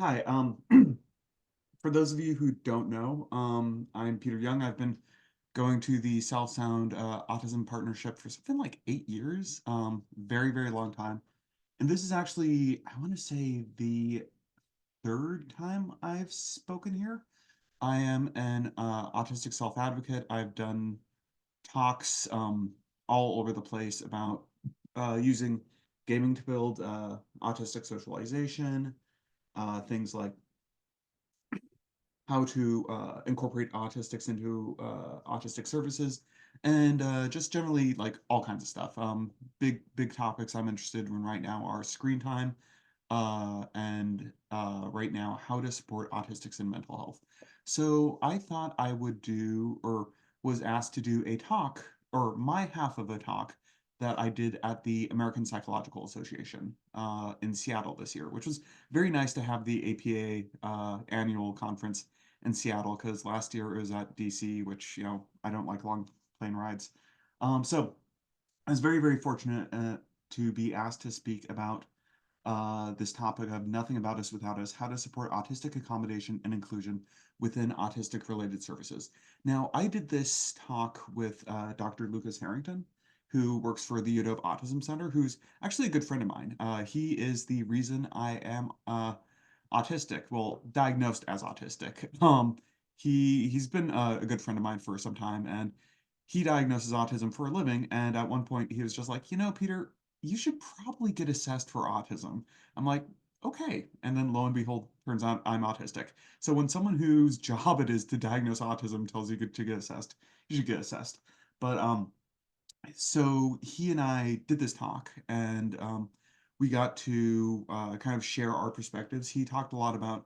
Hi, for those of you who don't know, I'm Peter Jung. I've been going to the South Sound Autism Partnership for something like 8 years, very, very long time. And this is actually, I want to say, the third time I've spoken here. I am an autistic self-advocate. I've done talks all over the place about using gaming to build autistic socialization, things like how to incorporate autistics into autistic services, and just generally like all kinds of stuff. Big topics I'm interested in right now are screen time, and right now how to support autistics in mental health. So I thought I would do, or was asked to do a talk, or my half of a talk that I did at the American Psychological Association in Seattle this year, which was very nice to have the APA annual conference in Seattle because last year it was at DC, which, I don't like long plane rides. So I was very, very fortunate to be asked to speak about this topic of Nothing About Us Without Us, how to support autistic accommodation and inclusion within autistic related services. Now, I did this talk with Dr. Lucas Harrington, who works for the UW Autism Center, who's actually a good friend of mine. He is the reason I am autistic, well, diagnosed as autistic. He's been a good friend of mine for some time, and he diagnoses autism for a living. And at one point, he was just like, Peter, you should probably get assessed for autism. I'm like, okay. And then lo and behold, turns out I'm autistic. So when someone whose job it is to diagnose autism tells you to get assessed, you should get assessed. But so he and I did this talk, and we got to kind of share our perspectives. He talked a lot about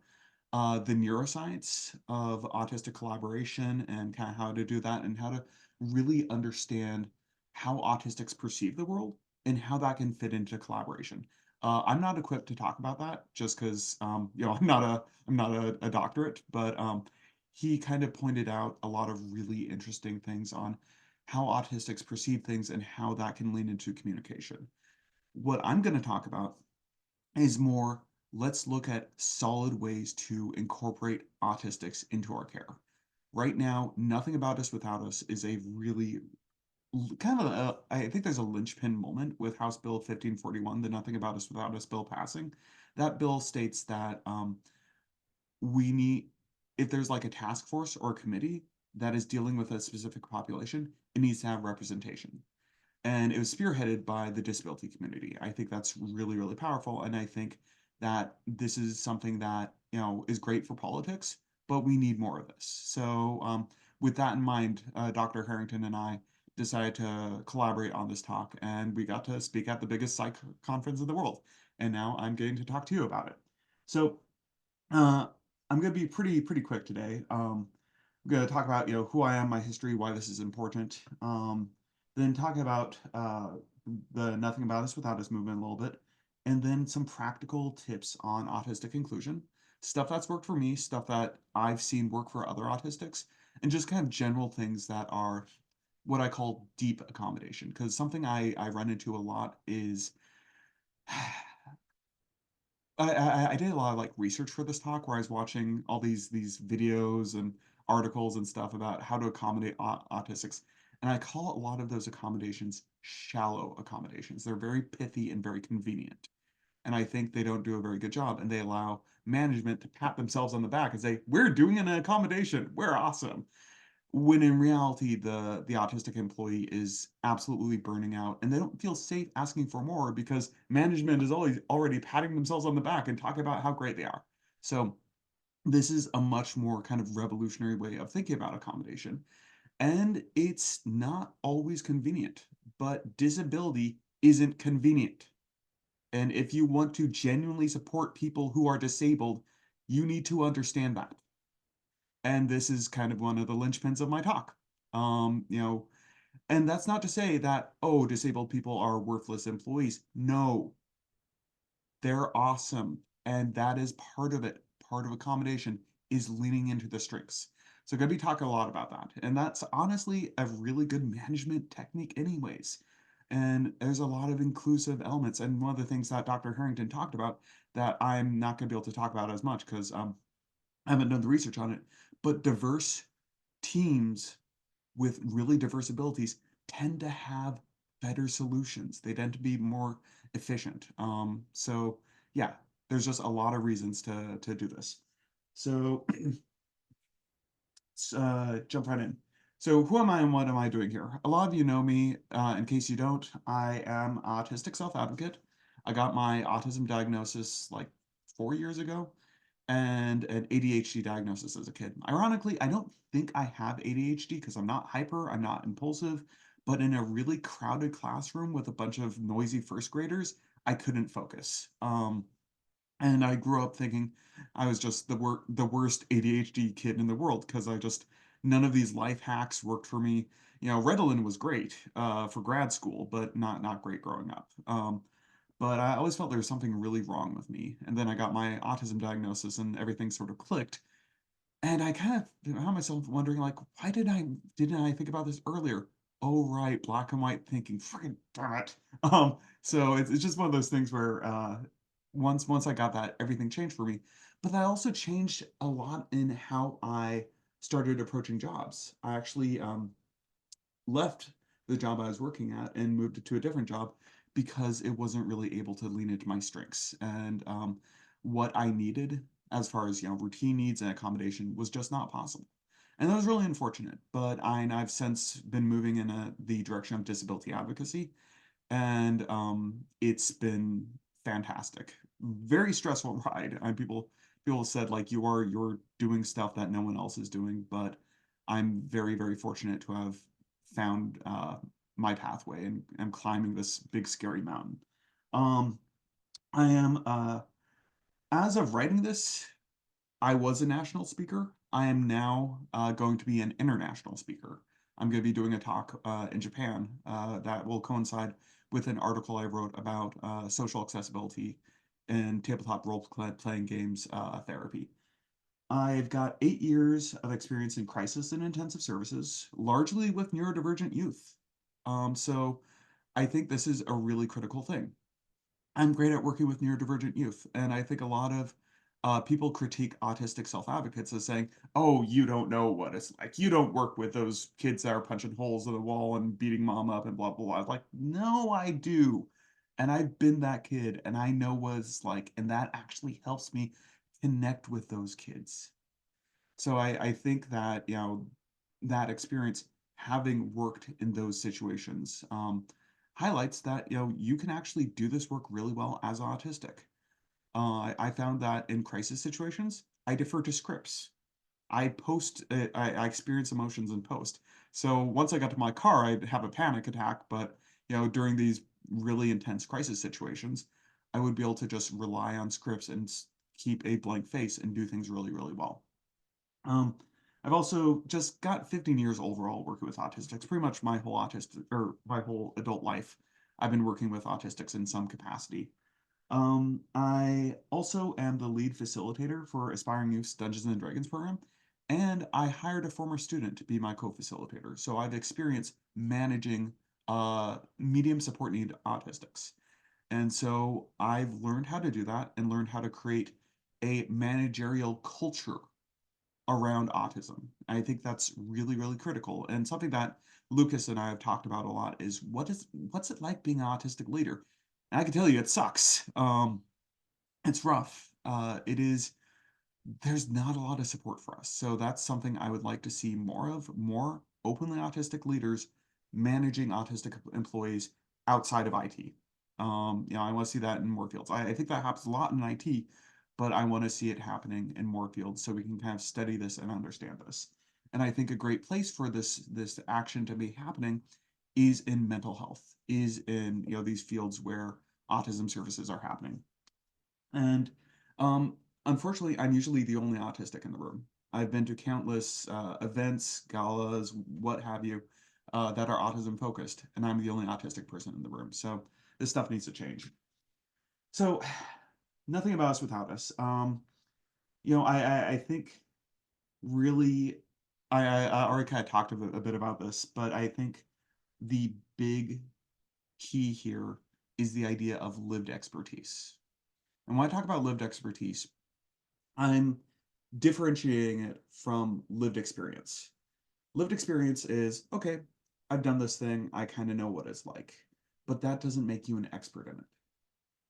the neuroscience of autistic collaboration and kind of how to do that and how to really understand how autistics perceive the world and how that can fit into collaboration. I'm not equipped to talk about that just because I'm not a doctorate, but he kind of pointed out a lot of really interesting things on how autistics perceive things and how that can lean into communication. What I'm going to talk about is more, let's look at solid ways to incorporate autistics into our care. Right now, Nothing About Us Without Us is a really kind of I think there's a linchpin moment with House Bill 1541, the Nothing About Us Without Us bill passing. That bill states that we need, if there's like a task force or a committee that is dealing with a specific population, it needs to have representation. And it was spearheaded by the disability community. I think that's really, really powerful. And I think that this is something that, is great for politics, but we need more of this. So, with that in mind, Dr. Harrington and I decided to collaborate on this talk, and we got to speak at the biggest psych conference in the world. And now I'm getting to talk to you about it. So, uh, I'm going to be pretty quick today. I'm going to talk about who I am, my history, why this is important. Then talk about the Nothing About Us Without Us movement a little bit, and then some practical tips on autistic inclusion, stuff that's worked for me, stuff that I've seen work for other autistics, and just kind of general things that are what I call deep accommodation. Because something I run into a lot is I did a lot of like research for this talk where I was watching all these videos and articles and stuff about how to accommodate autistics, and I call a lot of those accommodations shallow accommodations. They're very pithy and very convenient, and I think they don't do a very good job, and they allow management to pat themselves on the back and say, "We're doing an accommodation. We're awesome." When in reality the autistic employee is absolutely burning out and they don't feel safe asking for more because management is always already patting themselves on the back and talking about how great they are. So this is a much more kind of revolutionary way of thinking about accommodation, and it's not always convenient, but disability isn't convenient. And if you want to genuinely support people who are disabled, you need to understand that. And this is kind of one of the linchpins of my talk. Um, you know, and that's not to say that, oh, disabled people are worthless employees. No, they're awesome. And that is part of it. Part of accommodation is leaning into the strengths. So, going to be talking a lot about that. And that's honestly a really good management technique, anyways. And there's a lot of inclusive elements. And one of the things that Dr. Harrington talked about that I'm not going to be able to talk about as much because I haven't done the research on it. But diverse teams with really diverse abilities tend to have better solutions. They tend to be more efficient. So yeah, there's just a lot of reasons to do this. So let's jump right in. So who am I and what am I doing here? A lot of you know me. In case you don't, I am autistic self-advocate. I got my autism diagnosis like 4 years ago and an ADHD diagnosis as a kid. Ironically, I don't think I have ADHD because I'm not hyper, I'm not impulsive, but in a really crowded classroom with a bunch of noisy first graders, I couldn't focus. And I grew up thinking I was just the worst ADHD kid in the world because I just none of these life hacks worked for me. You know, Ritalin was great for grad school, but not great growing up. But I always felt there was something really wrong with me. And then I got my autism diagnosis, and everything sort of clicked. And I kind of found myself wondering, like, why didn't I think about this earlier? Oh, right, black and white thinking. Freaking damn it. So it's just one of those things where once I got that, everything changed for me. But that also changed a lot in how I started approaching jobs. I actually left the job I was working at and moved to a different job because it wasn't really able to lean into my strengths and what I needed as far as routine needs and accommodation was just not possible. And that was really unfortunate. But I've since been moving in the direction of disability advocacy, and it's been fantastic. Very stressful ride. And people said like you're doing stuff that no one else is doing, but I'm very fortunate to have found my pathway and am climbing this big scary mountain. Um, I am as of writing this, I was a national speaker. I am now going to be an international speaker. I'm going to be doing a talk in Japan that will coincide with an article I wrote about social accessibility and tabletop role-playing games therapy. I've got 8 years of experience in crisis and intensive services, largely with neurodivergent youth. So I think this is a really critical thing. I'm great at working with neurodivergent youth, and I think a lot of people critique autistic self-advocates as saying, "Oh, you don't know what it's like. You don't work with those kids that are punching holes in the wall and beating mom up and blah blah blah." I was like, "No, I do, and I've been that kid, and I know what it's like, and that actually helps me connect with those kids." So I think that that experience, having worked in those situations, highlights that you can actually do this work really well as autistic. I found that in crisis situations, I defer to scripts. I experience emotions in post. So once I got to my car, I'd have a panic attack, but during these really intense crisis situations, I would be able to just rely on scripts and keep a blank face and do things really well. Um, I've also just got 15 years overall working with autistics. Pretty much my whole autistic or my whole adult life, I've been working with autistics in some capacity. I also am the lead facilitator for Aspiring Youth's Dungeons and Dragons program, and I hired a former student to be my co-facilitator. So I've experienced managing medium support need autistics. And so I've learned how to do that and learned how to create a managerial culture around autism. I think that's really critical, and something that Lucas and I have talked about a lot is what's it like being an autistic leader? And I can tell you it sucks. It's rough. It is. There's not a lot of support for us, so that's something I would like to see more of. More openly autistic leaders managing autistic employees outside of IT. I want to see that in more fields. I think that happens a lot in IT, but I want to see it happening in more fields so we can kind of study this and understand this. And I think a great place for this action to be happening is in mental health, is in these fields where autism services are happening. And unfortunately, I'm usually the only autistic in the room. I've been to countless events, galas, what have you, that are autism focused, and I'm the only autistic person in the room. So this stuff needs to change. So nothing about us without us. I think really, I already kind of talked a bit about this, but I think the big key here is the idea of lived expertise. And when I talk about lived expertise, I'm differentiating it from lived experience. Lived experience is, okay, I've done this thing, I kind of know what it's like, but that doesn't make you an expert in it.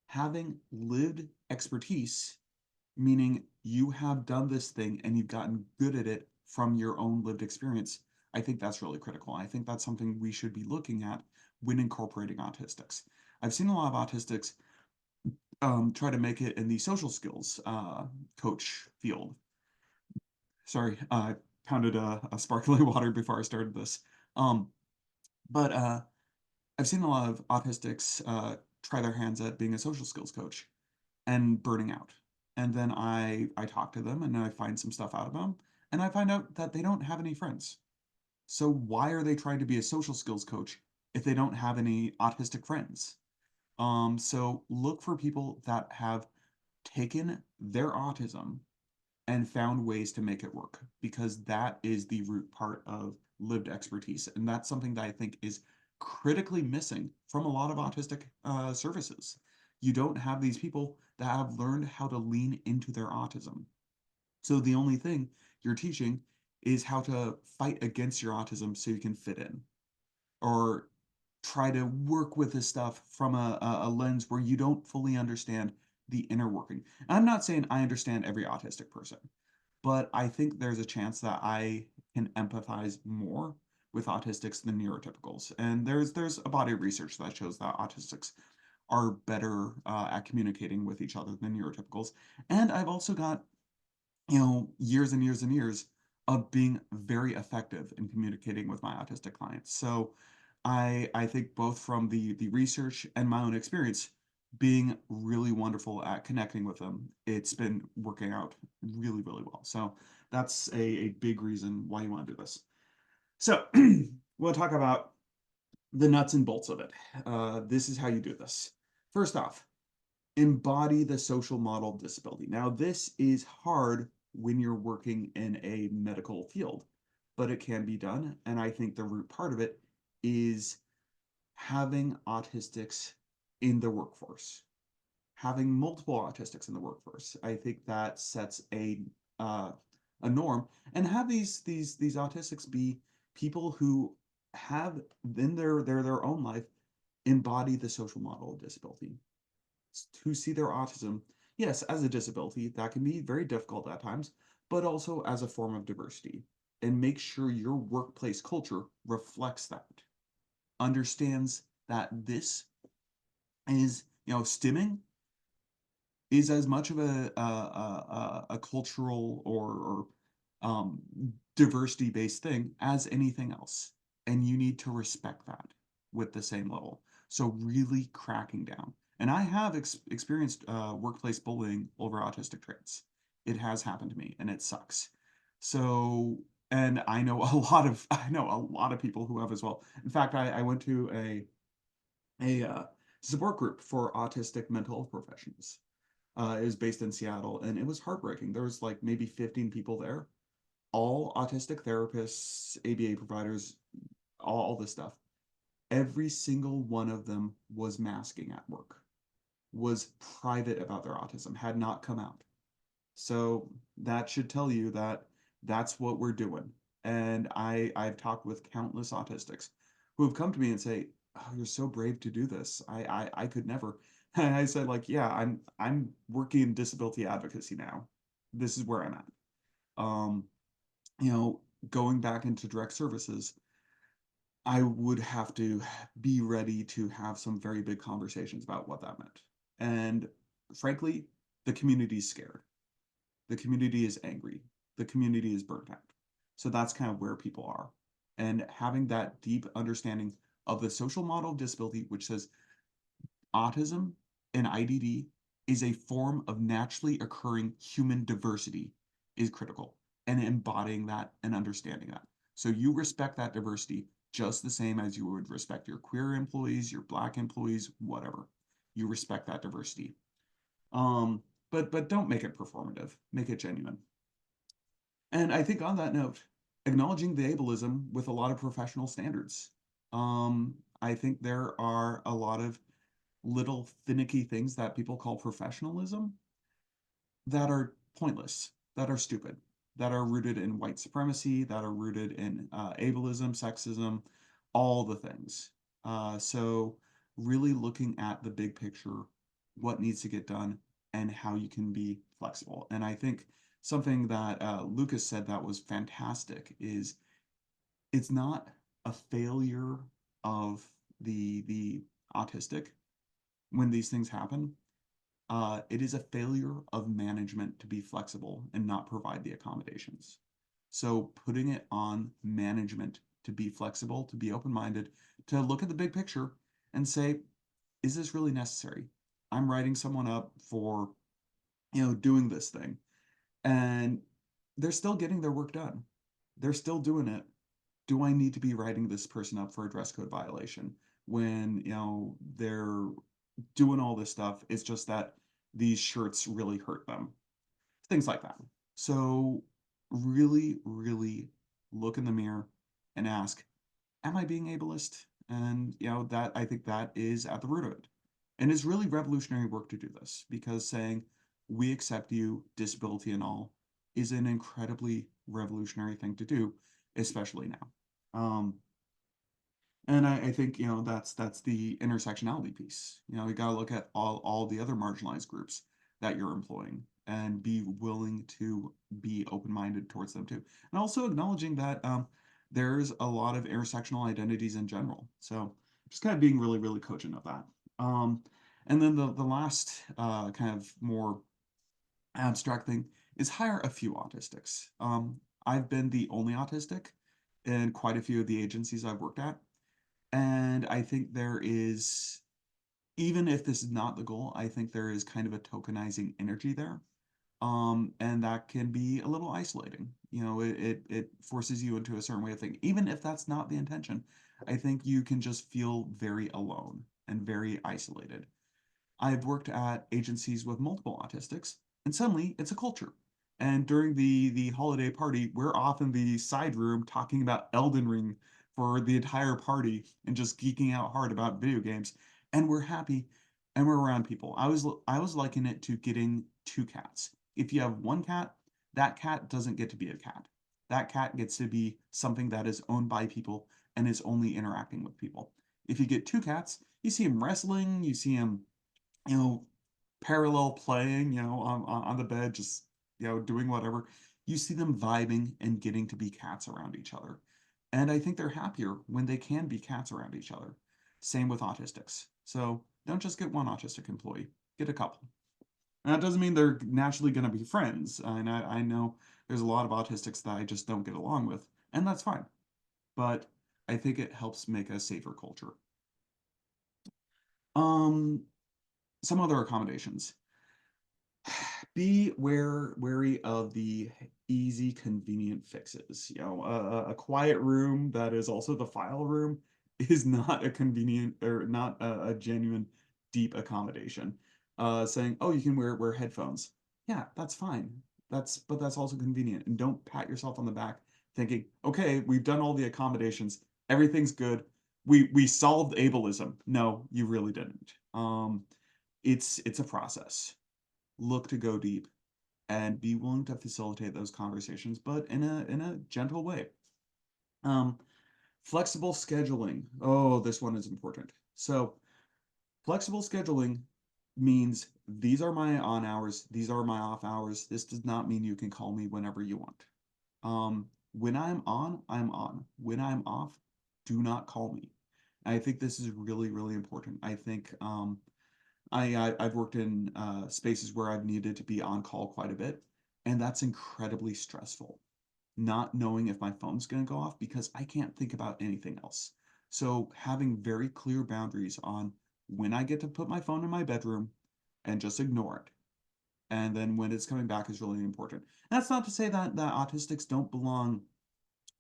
Having lived expertise, meaning you have done this thing and you've gotten good at it from your own lived experience, I think that's really critical. I think that's something we should be looking at when incorporating autistics. I've seen a lot of autistics try to make it in the social skills coach field. Sorry, I pounded a sparkling water before I started this. Um, but I've seen a lot of autistics try their hands at being a social skills coach and burning out. And then I talk to them and I find some stuff out of them, and I find out that they don't have any friends. So why are they trying to be a social skills coach if they don't have any autistic friends? So look for people that have taken their autism and found ways to make it work, because that is the root part of lived expertise. And that's something that I think is critically missing from a lot of autistic services. You don't have these people that have learned how to lean into their autism. So the only thing you're teaching is how to fight against your autism so you can fit in, or try to work with this stuff from a lens where you don't fully understand the inner working. I'm not saying I understand every autistic person, but I think there's a chance that I can empathize more with autistics than neurotypicals. And there's a body of research that shows that autistics are better at communicating with each other than neurotypicals. And I've also got, years and years and years of being very effective in communicating with my autistic clients. So I think both from the research and my own experience, being really wonderful at connecting with them, it's been working out really, really well. So that's a big reason why you want to do this. So we'll talk about the nuts and bolts of it. This is how you do this. First off, embody the social model of disability. Now, this is hard when you're working in a medical field, but it can be done. And I think the root part of it is having autistics in the workforce, having multiple autistics in the workforce. I think that sets uh, a norm, and have these autistics be people who have in their own life embody the social model of disability, who see their autism, yes, as a disability that can be very difficult at times, but also as a form of diversity. And make sure your workplace culture reflects that, understands that this is, stimming is as much of a cultural or um, diversity based thing as anything else. And you need to respect that with the same level. So, really cracking down. And I have experienced workplace bullying over autistic traits. It has happened to me and it sucks. So, and I know a lot of people who have as well. In fact, I went to a support group for autistic mental health professionals. It was based in Seattle, and it was heartbreaking. There was like maybe 15 people there, all autistic therapists, ABA providers, all this stuff. Every single one of them was masking at work, was private about their autism, had not come out. So that should tell you that that's what we're doing. And I've talked with countless autistics who have come to me and say, "Oh, you're so brave to do this. I could never." And I said, like, yeah, I'm working in disability advocacy now. This is where I'm at. Um, you know, Going back into direct services, I would have to be ready to have some very big conversations about what that meant. And frankly, the community's scared. The community is angry. The community is burnt out. So that's kind of where people are. And having that deep understanding of the social model of disability, which says autism and IDD is a form of naturally occurring human diversity, is critical. And embodying that and understanding that. So you respect that diversity just the same as you would respect your queer employees, your Black employees, whatever. You respect that diversity. Um, but don't make it performative. Make it genuine. And I think on that note, acknowledging the ableism with a lot of professional standards. I think there are a lot of little finicky things that people call professionalism that are pointless, that are stupid, that are rooted in white supremacy, that are rooted in ableism, sexism, all the things. So, really looking at the big picture, what needs to get done, and how you can be flexible. And I think something that Lucas said that was fantastic is it's not a failure of the autistic when these things happen. It is a failure of management to be flexible and not provide the accommodations. So putting it on management to be flexible, to be open-minded, to look at the big picture and say, is this really necessary? I'm writing someone up for, doing this thing, and they're still getting their work done. They're still doing it. Do I need to be writing this person up for a dress code violation when, they're doing all this stuff? It's just that these shirts really hurt them. Things like that. So really, really look in the mirror and ask, am I being ableist? And that I think that is at the root of it. And it's really revolutionary work to do this because saying we accept you, disability and all, is an incredibly revolutionary thing to do, especially now. And I think that's the intersectionality piece. You got to look at all the other marginalized groups that you're employing and be willing to be open-minded towards them too, and also acknowledging that there's a lot of intersectional identities in general. So just kind of being really really cogent of that. Um, and then the last kind of more abstract thing is hire a few autistics. I've been the only autistic in quite a few of the agencies I've worked at. And I think there is, even if this is not the goal, I think there is kind of a tokenizing energy there. And that can be a little isolating. It forces you into a certain way of thinking. Even if that's not the intention, I think you can just feel very alone and very isolated. I've worked at agencies with multiple autistics, and suddenly it's a culture. And during the holiday party, we're off in the side room talking about Elden Ring for the entire party and just geeking out hard about video games. And we're happy and we're around people. I was liking it to getting two cats. If you have one cat, that cat doesn't get to be a cat. That cat gets to be something that is owned by people and is only interacting with people. If you get two cats, you see him wrestling, you see him you know, parallel playing, on the bed, just, doing whatever. You see them vibing and getting to be cats around each other. And I think they're happier when they can be cats around each other. Same with autistics. So don't just get one autistic employee, get a couple. And that doesn't mean they're naturally going to be friends. And I know there's a lot of autistics that I just don't get along with, and that's fine. But I think it helps make a safer culture. Um, some other accommodations. Be wary of the easy, convenient fixes. A quiet room that is also the file room is not a convenient or not a genuine deep accommodation. Saying, oh, you can wear headphones. Yeah, that's fine. But that's also convenient. And don't pat yourself on the back thinking, okay, we've done all the accommodations. Everything's good. We solved ableism. No, you really didn't. It's a process. Look to go deep and be willing to facilitate those conversations, but in a gentle way. Um, Flexible scheduling. Oh, this one is important. So flexible scheduling means these are my on hours, these are my off hours. This does not mean you can call me whenever you want. When I'm on, I'm on. When I'm off, do not call me. I think this is really, really important. I think I've worked in spaces where I've needed to be on call quite a bit, and that's incredibly stressful. Not knowing if my phone's going to go off because I can't think about anything else. So having very clear boundaries on when I get to put my phone in my bedroom and just ignore it. And then when it's coming back is really important. And that's not to say that autistics don't belong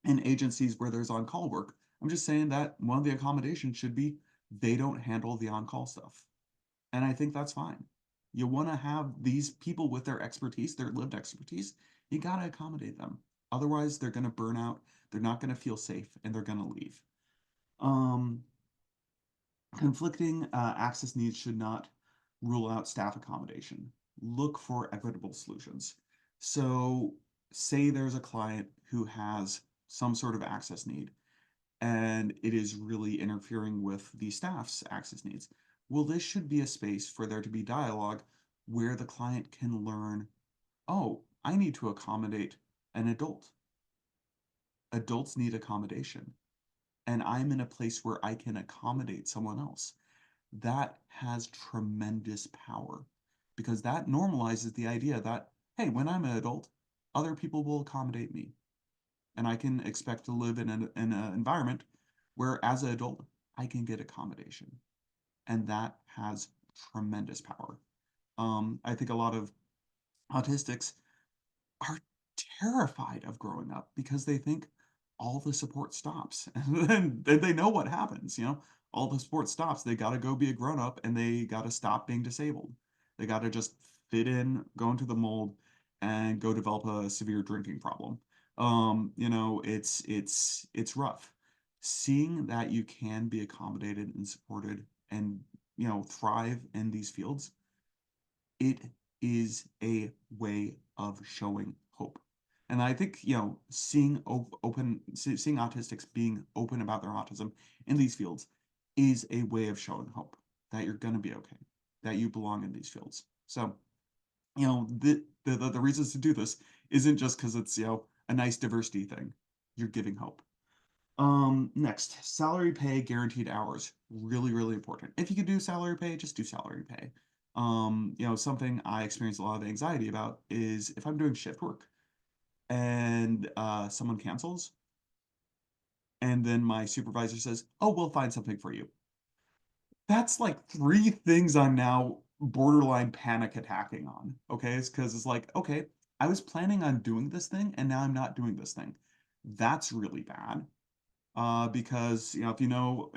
in agencies where there's on-call work. I'm just saying that one of the accommodations should be they don't handle the on-call stuff. And I think that's fine. You want to have these people with their expertise, their lived expertise, you got to accommodate them. Otherwise, they're going to burn out, they're not going to feel safe, and they're going to leave. Um, Conflicting access needs should not rule out staff accommodation. Look for equitable solutions. So, say there's a client who has some sort of access need and it is really interfering with the staff's access needs. Well, this should be a space for there to be dialogue where the client can learn, oh, I need to accommodate an adult. Adults need accommodation, and I'm in a place where I can accommodate someone else. That has tremendous power because that normalizes the idea that, hey, when I'm an adult, other people will accommodate me. And I can expect to live in an environment where, as an adult, I can get accommodation. And that has tremendous power. I think a lot of autistics are terrified of growing up because they think all the support stops and then they know what happens, all the support stops. They got to go be a grown up and they got to stop being disabled. They got to just fit in, go into the mold and go develop a severe drinking problem. It's rough. Seeing that you can be accommodated and supported and, thrive in these fields, it is a way of showing hope. And I think, seeing autistics being open about their autism in these fields is a way of showing hope that you're going to be okay, that you belong in these fields. So, the reasons to do this isn't just because it's, a nice diversity thing. You're giving hope. Next, salary pay, guaranteed hours. Really, really important. If you could do salary pay, just do salary pay. Something I experience a lot of anxiety about is if I'm doing shift work and someone cancels, and then my supervisor says, "Oh, we'll find something for you." That's like three things I'm now borderline panic attacking on. Okay, it's because it's like, okay, I was planning on doing this thing, and now I'm not doing this thing. That's really bad. Because if you know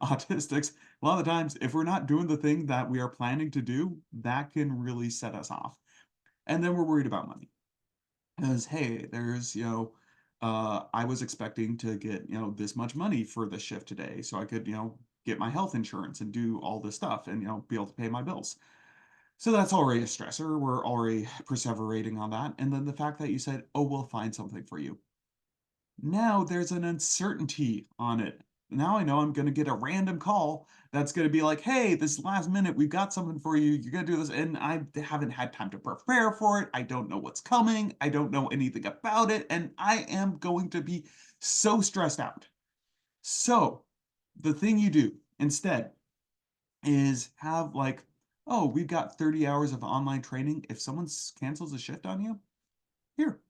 autistics, a lot of the times, if we're not doing the thing that we are planning to do, that can really set us off. And then we're worried about money. Because, hey, I was expecting to get, this much money for the shift today so I could, get my health insurance and do all this stuff and, be able to pay my bills. So that's already a stressor. We're already perseverating on that. And then the fact that you said, oh, we'll find something for you. Now there's an uncertainty on it. Now I know I'm going to get a random call that's going to be like, hey, this last minute, we've got something for you. You're going to do this. And I haven't had time to prepare for it. I don't know what's coming. I don't know anything about it. And I am going to be so stressed out. So the thing you do instead is have like, oh, we've got 30 hours of online training. If someone cancels a shift on you, here,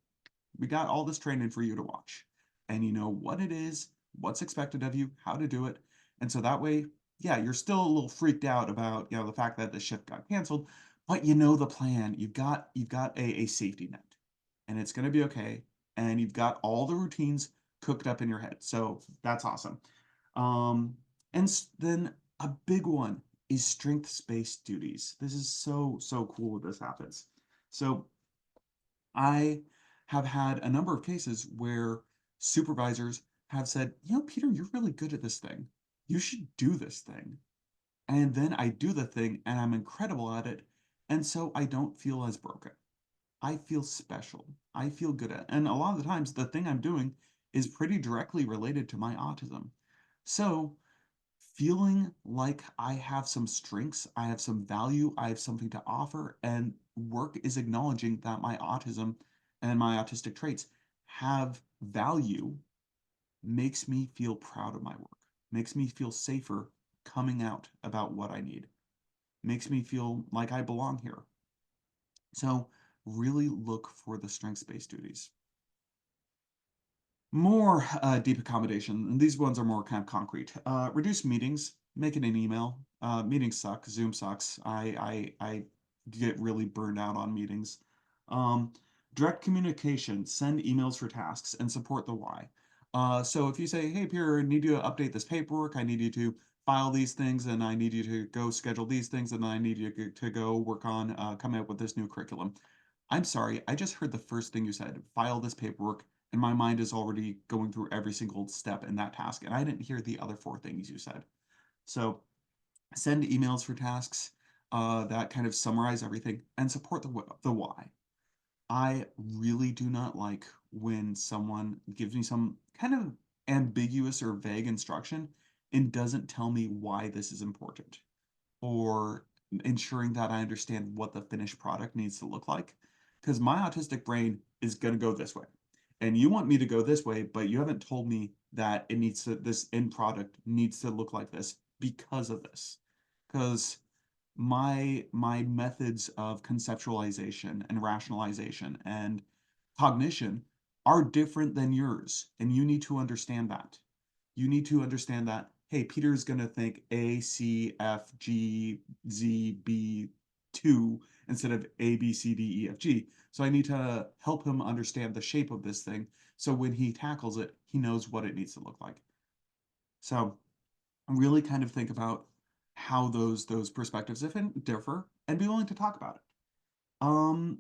we got all this training for you to watch. And you know what it is, what's expected of you, how to do it. And so that way, yeah, you're still a little freaked out about, the fact that the shift got canceled, but you know the plan. You've got a safety net and it's gonna be okay. And you've got all the routines cooked up in your head. So that's awesome. Um, then a big one is strengths-based duties. This is so, so cool when this happens. So I have had a number of cases where supervisors have said, Peter, you're really good at this thing. You should do this thing. And then I do the thing and I'm incredible at it. And so I don't feel as broken. I feel special. I feel good at it. And a lot of the times, the thing I'm doing is pretty directly related to my autism. So feeling like I have some strengths, I have some value, I have something to offer, and work is acknowledging that my autism and my autistic traits have value makes me feel proud of my work, makes me feel safer coming out about what I need, makes me feel like I belong here. So, really look for the strengths based duties. More deep accommodation, and these ones are more kind of concrete. Reduce meetings, make it an email. Meetings suck. Zoom sucks. I get really burned out on meetings. Um, Direct communication, send emails for tasks, and support the why. So if you say, hey, Pierre, I need you to update this paperwork, I need you to file these things, and I need you to go schedule these things, and I need you to go work on coming up with this new curriculum. I'm sorry, I just heard the first thing you said, file this paperwork, and my mind is already going through every single step in that task, and I didn't hear the other four things you said. So send emails for tasks that kind of summarize everything and support the why. I really do not like when someone gives me some kind of ambiguous or vague instruction and doesn't tell me why this is important, or ensuring that I understand what the finished product needs to look like. Because my autistic brain is going to go this way. And you want me to go this way, but you haven't told me that this end product needs to look like this because of this. Because my methods of conceptualization and rationalization and cognition are different than yours, and you need to understand that. You need to understand that, hey, Peter's going to think A, C, F, G, Z, B, 2 instead of A, B, C, D, E, F, G. So I need to help him understand the shape of this thing so when he tackles it, he knows what it needs to look like. So really kind of think about how those perspectives differ and be willing to talk about it. Um,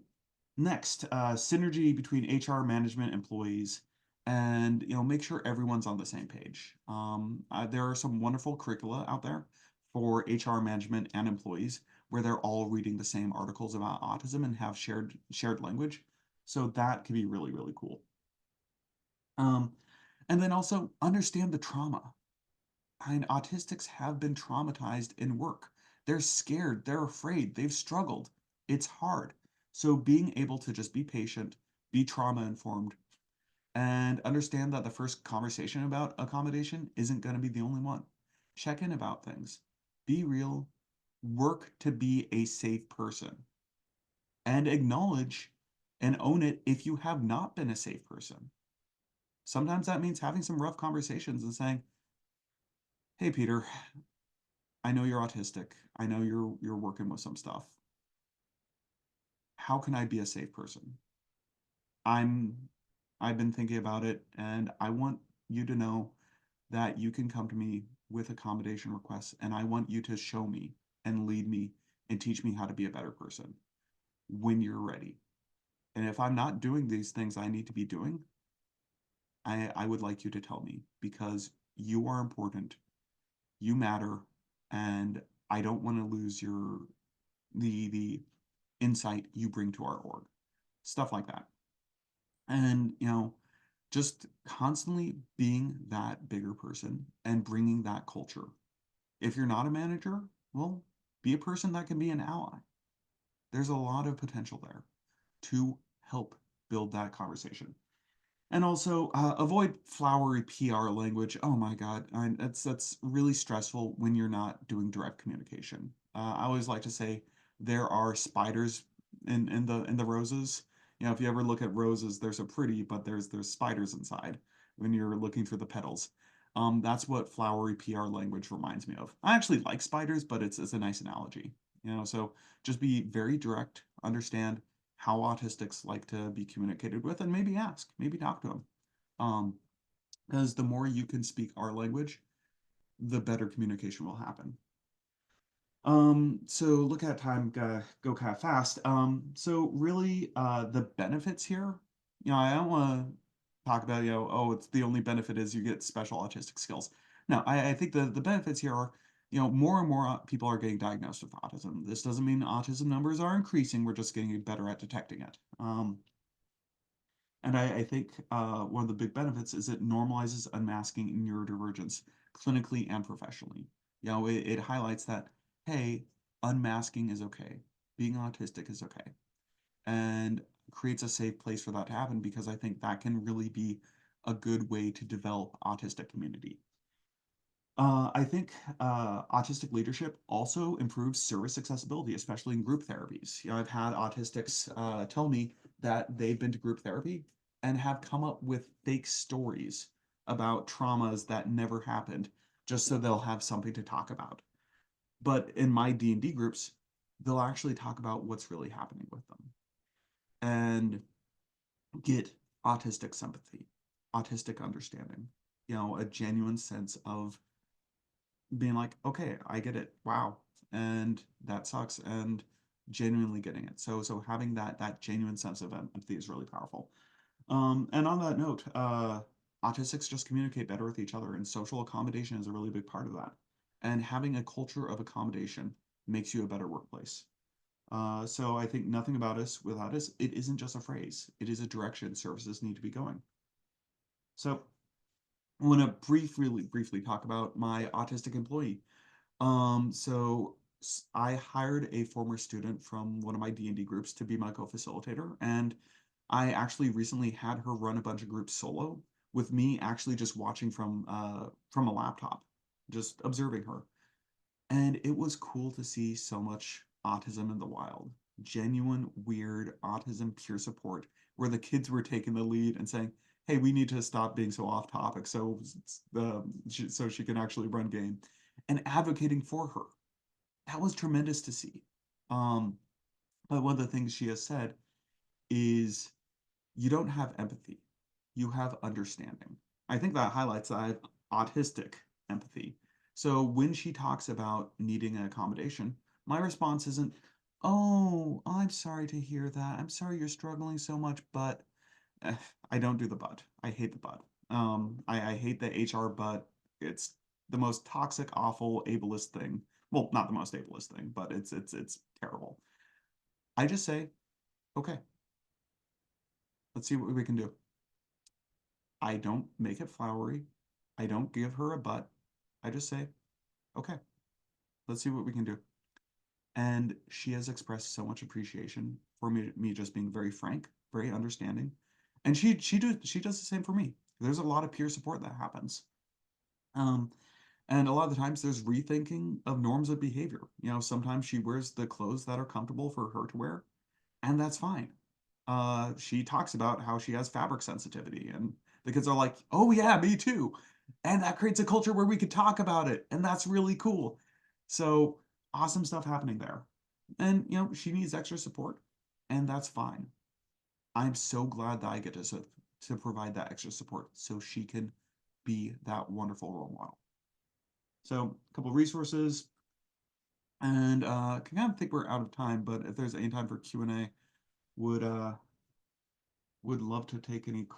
Next, synergy between HR, management, employees, and make sure everyone's on the same page. There are some wonderful curricula out there for HR management and employees where they're all reading the same articles about autism and have shared language. So that can be really, really cool. Um, and then also understand the trauma. And autistics have been traumatized in work. They're scared, they're afraid, they've struggled. It's hard. So being able to just be patient, be trauma informed, and understand that the first conversation about accommodation isn't going to be the only one. Check in about things. Be real. Work to be a safe person. And acknowledge and own it if you have not been a safe person. Sometimes that means having some rough conversations and saying, "Hey Peter, I know you're autistic. I know you're working with some stuff. How can I be a safe person? I'm I've been thinking about it and I want you to know that you can come to me with accommodation requests and I want you to show me and lead me and teach me how to be a better person when you're ready. And if I'm not doing these things I need to be doing, I would like you to tell me because you are important, you matter, and I don't want to lose the insight you bring to our org." Stuff like that. And, just constantly being that bigger person and bringing that culture. If you're not a manager, well, be a person that can be an ally. There's a lot of potential there to help build that conversation. And also avoid flowery PR language. Oh my God, that's really stressful when you're not doing direct communication. I always like to say there are spiders in the roses. If you ever look at roses, they're so pretty, but there's spiders inside when you're looking for the petals. That's what flowery PR language reminds me of. I actually like spiders, but it's a nice analogy. So just be very direct, understand how autistics like to be communicated with, and maybe ask, maybe talk to them. Um, because the more you can speak our language, the better communication will happen. So look at time, go kind of fast. So really, the benefits here, I don't want to talk about, oh, it's the only benefit is you get special autistic skills. No, I think the benefits here are, more and more people are getting diagnosed with autism. This doesn't mean autism numbers are increasing. We're just getting better at detecting it. And I think one of the big benefits is it normalizes unmasking and neurodivergence clinically and professionally. It highlights that, hey, unmasking is okay. Being autistic is okay. And creates a safe place for that to happen because I think that can really be a good way to develop autistic community. I think autistic leadership also improves service accessibility, especially in group therapies. I've had autistics tell me that they've been to group therapy and have come up with fake stories about traumas that never happened, just so they'll have something to talk about. But in my D&D groups, they'll actually talk about what's really happening with them and get autistic sympathy, autistic understanding, a genuine sense of being like, okay, I get it. Wow. And that sucks. And genuinely getting it. So having that genuine sense of empathy is really powerful. And on that note, autistics just communicate better with each other, and social accommodation is a really big part of that. And having a culture of accommodation makes you a better workplace. So I think nothing about us without us, it isn't just a phrase, it is a direction services need to be going. So I want to briefly talk about my autistic employee. I hired a former student from one of my D&D groups to be my co-facilitator, and I actually recently had her run a bunch of groups solo with me actually just watching from a laptop, just observing her. And it was cool to see so much autism in the wild. Genuine, weird autism peer support, where the kids were taking the lead and saying, "Hey, we need to stop being so off topic, so she can actually run game," and advocating for her. That was tremendous to see. Um, but one of the things she has said is, "You don't have empathy, you have understanding." I think that highlights that I have autistic empathy. So when she talks about needing an accommodation, my response isn't, "Oh, I'm sorry to hear that. I'm sorry you're struggling so much, but," eh, I don't do the but. I hate the but. I hate the HR but. It's the most toxic, awful, ableist thing. Well, not the most ableist thing, but it's terrible. I just say, okay, let's see what we can do. I don't make it flowery. I don't give her a but. I just say, okay, let's see what we can do. And she has expressed so much appreciation for me just being very frank, very understanding. And she does the same for me. There's a lot of peer support that happens. Um, and a lot of the times there's rethinking of norms of behavior. Sometimes she wears the clothes that are comfortable for her to wear, and that's fine. She talks about how she has fabric sensitivity, and the kids are like, "Oh yeah, me too," and that creates a culture where we could talk about it, and that's really cool. So awesome stuff happening there. And she needs extra support, and that's fine. I'm so glad that I get to provide that extra support so she can be that wonderful role model. So a couple resources, and I kind of think we're out of time, but if there's any time for Q&A, would uh would love to take any questions.